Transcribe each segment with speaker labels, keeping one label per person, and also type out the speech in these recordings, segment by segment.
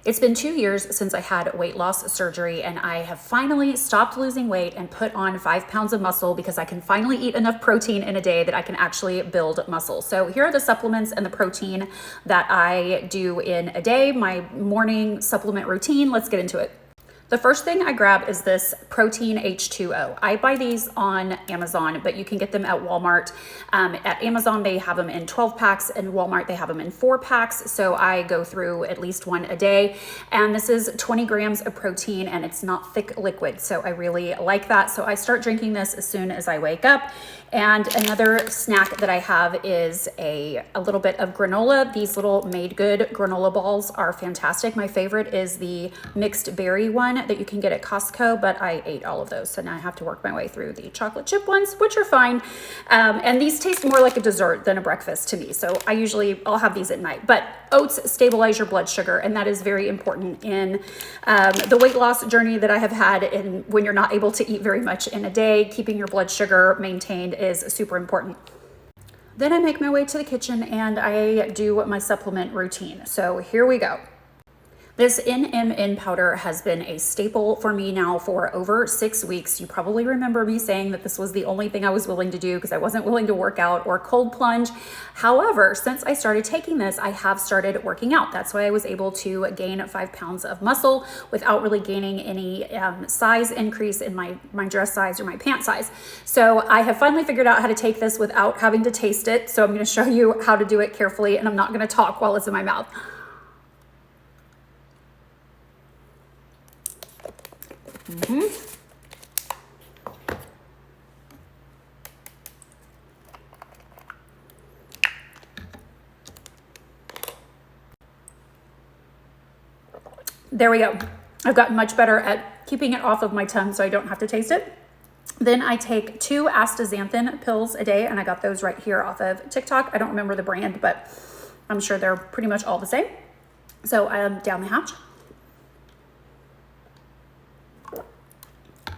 Speaker 1: It's been 2 years since I had weight loss surgery, and I have finally stopped losing weight and put on 5 pounds of muscle because I can finally eat enough protein in a day that I can actually build muscle. So here are the supplements and the protein that I do in a day, my morning supplement routine. Let's get into it. The first thing I grab is this protein H2O. I buy these on Amazon, but you can get them at Walmart. At Amazon, they have them in 12 packs, and Walmart, they have them in 4 packs. So I go through at least one a day. And this is 20 grams of protein, and it's not thick liquid. So I really like that. So I start drinking this as soon as I wake up. And another snack that I have is a little bit of granola. These little Made Good granola balls are fantastic. My favorite is the mixed berry one that you can get at Costco, but I ate all of those. So now I have to work my way through the chocolate chip ones, which are fine. And these taste more like a dessert than a breakfast to me. So I'll have these at night. But oats stabilize your blood sugar, and that is very important in the weight loss journey that I have had. And when you're not able to eat very much in a day, keeping your blood sugar maintained is super important. Then I make my way to the kitchen and I do my supplement routine. So here we go. This NMN powder has been a staple for me now for over 6 weeks. You probably remember me saying that this was the only thing I was willing to do because I wasn't willing to work out or cold plunge. However, since I started taking this, I have started working out. That's why I was able to gain 5 pounds of muscle without really gaining any size increase in my dress size or my pant size. So I have finally figured out how to take this without having to taste it. So I'm going to show you how to do it carefully, and I'm not going to talk while it's in my mouth. There we go. I've gotten much better at keeping it off of my tongue so I don't have to taste it. Then I take 2 astaxanthin pills a day, and I got those right here off of TikTok. I don't remember the brand, but I'm sure they're pretty much all the same. So down the hatch.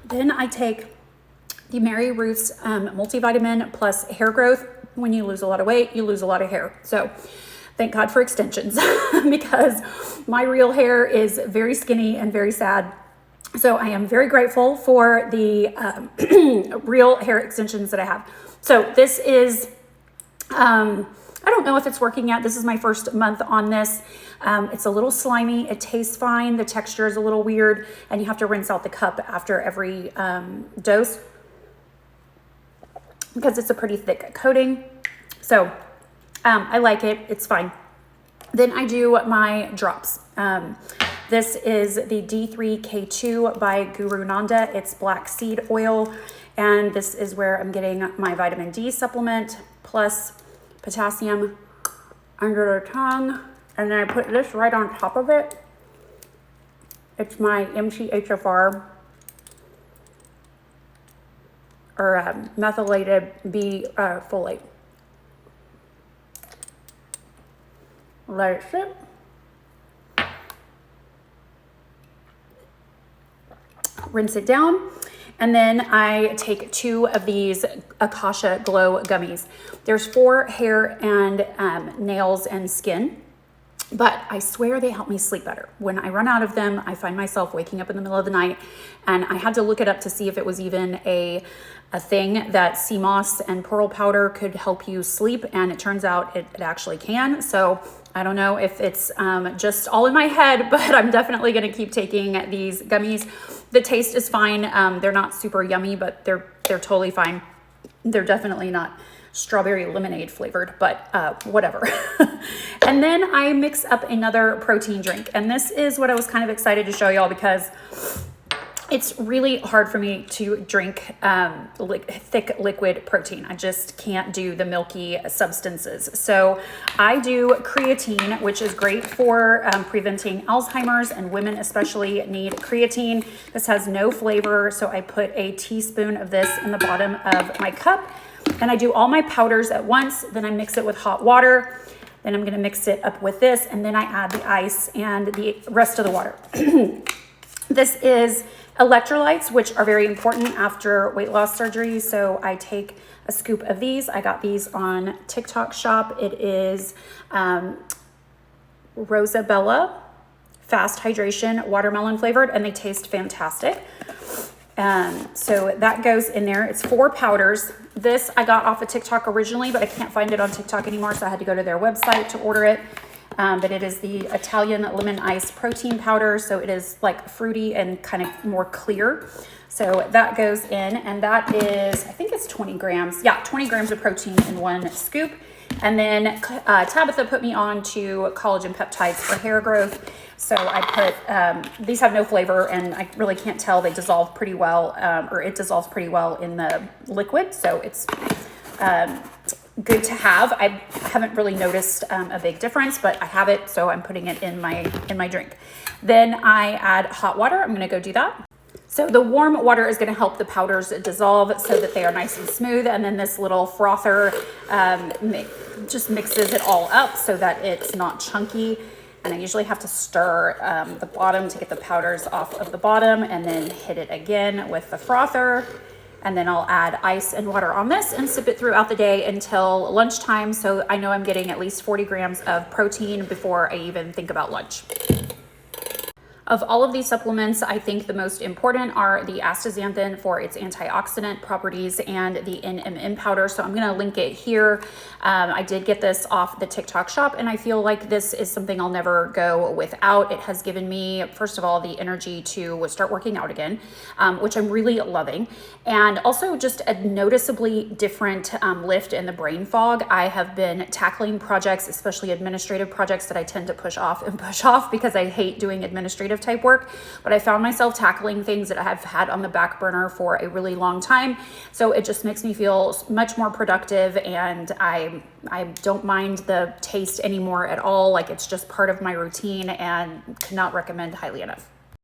Speaker 1: Then I take the Mary Ruth's multivitamin plus hair growth. When you lose a lot of weight, you lose a lot of hair. So thank God for extensions because my real hair is very skinny and very sad. So I am very grateful for the real hair extensions that I have. So this is, I don't know if it's working yet. This is my first month on this. It's a little slimy. It tastes fine. The texture is a little weird, and you have to rinse out the cup after every dose because it's a pretty thick coating. So I like it. It's fine. Then I do my drops. This is the D3K2 by Guru Nanda. It's black seed oil, and this is where I'm getting my vitamin D supplement plus potassium under the tongue. And then I put this right on top of it. It's my MTHFR or methylated B folate. Let it sit. Rinse it down. And then I take 2 of these Akasha Glow gummies. There's 4 hair and nails and skin, but I swear they help me sleep better. When I run out of them, I find myself waking up in the middle of the night, and I had to look it up to see if it was even a thing that sea moss and pearl powder could help you sleep, and it turns out it actually can. So I don't know if it's just all in my head, but I'm definitely going to keep taking these gummies. The taste is fine. They're not super yummy, but they're totally fine. They're definitely not strawberry lemonade flavored, but whatever. And then I mix up another protein drink. And this is what I was kind of excited to show y'all because it's really hard for me to drink thick liquid protein. I just can't do the milky substances. So I do creatine, which is great for preventing Alzheimer's, and women especially need creatine. This has no flavor, so I put a teaspoon of this in the bottom of my cup, and I do all my powders at once. Then I mix it with hot water. Then I'm gonna mix it up with this, and then I add the ice and the rest of the water. This is electrolytes, which are very important after weight loss surgery. So I take a scoop of these. I got these on TikTok shop. It is Rosabella Fast Hydration watermelon flavored, and they taste fantastic. So that goes in there. It's 4 powders. This I got off of TikTok originally, but I can't find it on TikTok anymore, so I had to go to their website to order it. But it is the Italian lemon ice protein powder, so it is like fruity and kind of more clear. So that goes in, and that is, I think it's 20 grams. Yeah, 20 grams of protein in 1 scoop. And then Tabitha put me on to collagen peptides for hair growth. So I put, these have no flavor, and I really can't tell. They dissolve pretty well, or it dissolves pretty well in the liquid. So it's good to have. I haven't really noticed a big difference, but I have it, so I'm putting it in my drink. Then I add hot water. I'm gonna go do that. So the warm water is going to help the powders dissolve so that they are nice and smooth. And then this little frother just mixes it all up so that it's not chunky. And I usually have to stir the bottom to get the powders off of the bottom, and then hit it again with the frother. And then I'll add ice and water on this and sip it throughout the day until lunchtime. So I know I'm getting at least 40 grams of protein before I even think about lunch. Of all of these supplements, I think the most important are the astaxanthin for its antioxidant properties and the NMN powder. So I'm going to link it here. I did get this off the TikTok shop, and I feel like this is something I'll never go without. It has given me, first of all, the energy to start working out again, which I'm really loving. And also just a noticeably different lift in the brain fog. I have been tackling projects, especially administrative projects that I tend to push off because I hate doing administrative type work, but I found myself tackling things that I have had on the back burner for a really long time. So it just makes me feel much more productive, and I don't mind the taste anymore at all. Like, it's just part of my routine, and cannot recommend highly enough.